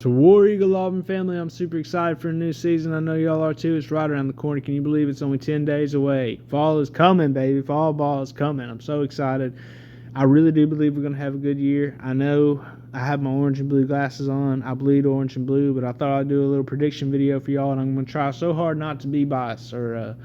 To War Eagle Auburn family, I'm super excited for a new season. I know y'all are too. It's right around the corner. Can you believe it's only 10 days away? Fall is coming, baby. Fall ball is coming. I'm so excited. I really do believe we're going to have a good year. I know I have my orange and blue glasses on. I bleed orange and blue, but I thought I'd do a little prediction video for y'all, and I'm going to try so hard not to be biased or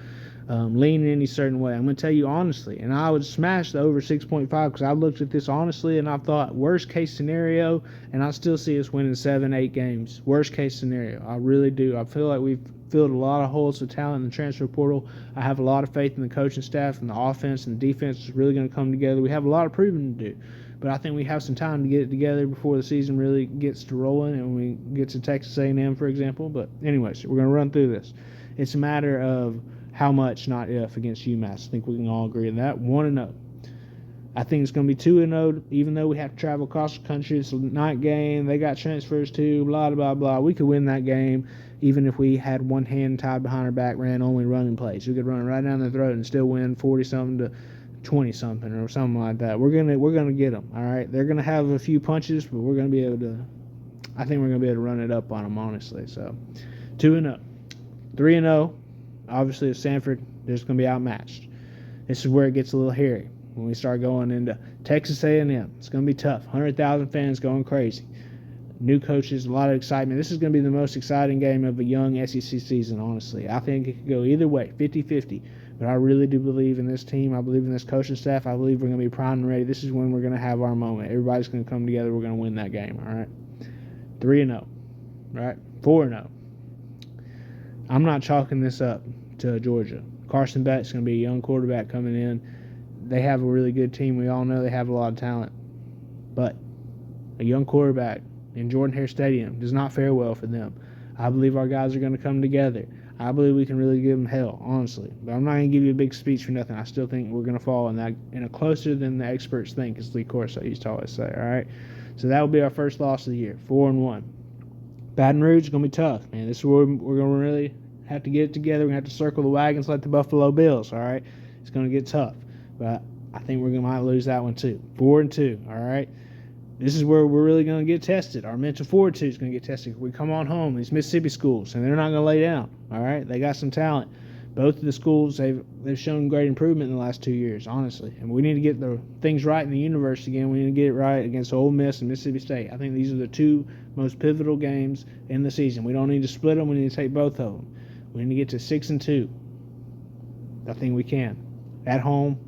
lean in any certain way. I'm going to tell you honestly, and I would smash the over 6.5 because I looked at this honestly, and I thought worst case scenario, and I still see us winning 7-8 games. Worst case scenario. I really do. I feel like we've filled a lot of holes of talent in the transfer portal. I have a lot of faith in the coaching staff, and the offense and the defense is really going to come together. We have a lot of proving to do, but I think we have some time to get it together before the season really gets to rolling and we get to Texas A&M, for example. But anyways, we're going to run through this. It's a matter of how much, not if, against UMass. I think we can all agree on that. 1-0. I think it's going to be 2-0, even though we have to travel across the country. It's a night game. They got transfers too, blah, blah, blah. We could win that game even if we had one hand tied behind our back, ran only running plays. We could run right down their throat and still win 40-something to 20-something or something like that. We're gonna get them, all right? They're going to have a few punches, but we're going to be able to – I think we're going to be able to run it up on them, honestly. So 2-0. 3-0. Obviously, at Sanford, they're just going to be outmatched. This is where it gets a little hairy when we start going into Texas A&M. It's going to be tough. 100,000 fans going crazy. New coaches, a lot of excitement. This is going to be the most exciting game of a young SEC season, honestly. I think it could go either way, 50-50. But I really do believe in this team. I believe in this coaching staff. I believe we're going to be primed and ready. This is when we're going to have our moment. Everybody's going to come together. We're going to win that game, all right? 3-0, right? 4-0. I'm not chalking this up to Georgia. Carson Beck's going to be a young quarterback coming in. They have a really good team. We all know they have a lot of talent. But a young quarterback in Jordan-Hare Stadium does not fare well for them. I believe our guys are going to come together. I believe we can really give them hell, honestly. But I'm not going to give you a big speech for nothing. I still think we're going to fall in a closer than the experts think, as Lee Corso used to always say, all right? So that will be our first loss of the year, 4-1. Baton Rouge is going to be tough, man. This is where we're going to really have to get it together. We're going to have to circle the wagons like the Buffalo Bills, all right? It's going to get tough. But I think we might lose that one too. 4-2, all right? This is where we're really going to get tested. Our mental fortitude is going to get tested. We come on home, these Mississippi schools, and they're not going to lay down, all right? They got some talent. Both of the schools, they've shown great improvement in the last 2 years, honestly. And we need to get the things right in the universe again. We need to get it right against Ole Miss and Mississippi State. I think these are the two most pivotal games in the season. We don't need to split them. We need to take both of them. We need to get to 6-2. I think we can. At home,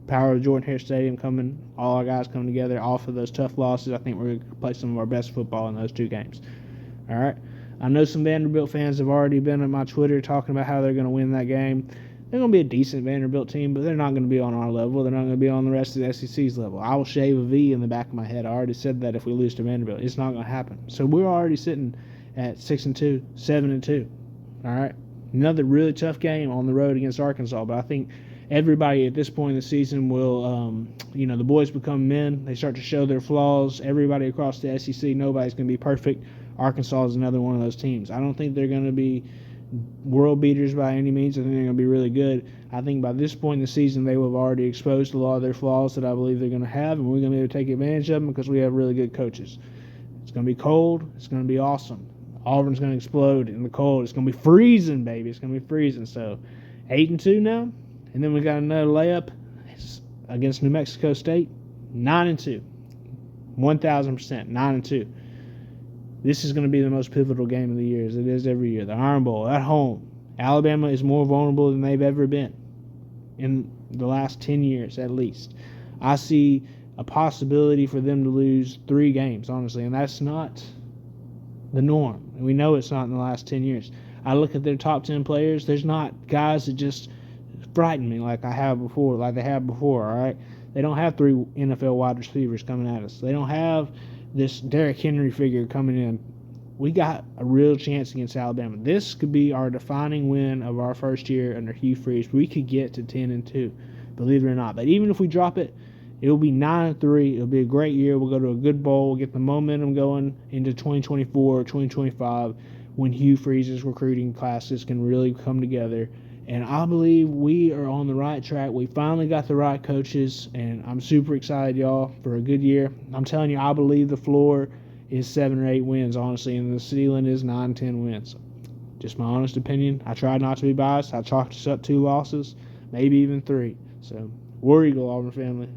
power of Jordan-Hare Stadium coming, all our guys coming together off of those tough losses. I think we're going to play some of our best football in those two games. All right? I know some Vanderbilt fans have already been on my Twitter talking about how they're going to win that game. They're going to be a decent Vanderbilt team, but they're not going to be on our level. They're not going to be on the rest of the SEC's level. I will shave a V in the back of my head. I already said that if we lose to Vanderbilt. It's not going to happen. So we're already sitting at 6-2, 7-2. All right? Another really tough game on the road against Arkansas, but I think everybody at this point in the season will, the boys become men. They start to show their flaws. Everybody across the SEC, nobody's going to be perfect. Arkansas is another one of those teams. I don't think they're going to be world beaters by any means. I think they're going to be really good. I think by this point in the season, they will have already exposed a lot of their flaws that I believe they're going to have, and we're going to be able to take advantage of them because we have really good coaches. It's going to be cold. It's going to be awesome. Auburn's going to explode in the cold. It's going to be freezing, baby. It's going to be freezing. So 8-2 now. And then we got another layup against New Mexico State, 9-2, 1,000%, 9-2. This is going to be the most pivotal game of the year, as it is every year. The Iron Bowl at home. Alabama is more vulnerable than they've ever been in the last 10 years, at least. I see a possibility for them to lose 3 games, honestly, and that's not the norm. And we know it's not in the last 10 years. I look at their top 10 players. There's not guys that just frighten me like they have before, all right? They don't have 3 NFL wide receivers coming at us. They don't have this Derrick Henry figure coming in. We got a real chance against Alabama. This could be our defining win of our first year under Hugh Freeze. We could get to 10-2, believe it or not. But even if we drop it, it'll be 9-3. It'll be a great year. We'll go to a good bowl. We'll get the momentum going into 2024, 2025, when Hugh Freeze's recruiting classes can really come together. And I believe we are on the right track. We finally got the right coaches, and I'm super excited, y'all, for a good year. I'm telling you, I believe the floor is 7 or 8 wins, honestly, and the ceiling is 9, 10 wins. Just my honest opinion. I tried not to be biased. I chalked us up 2 losses, maybe even 3. So, War Eagle, Auburn family.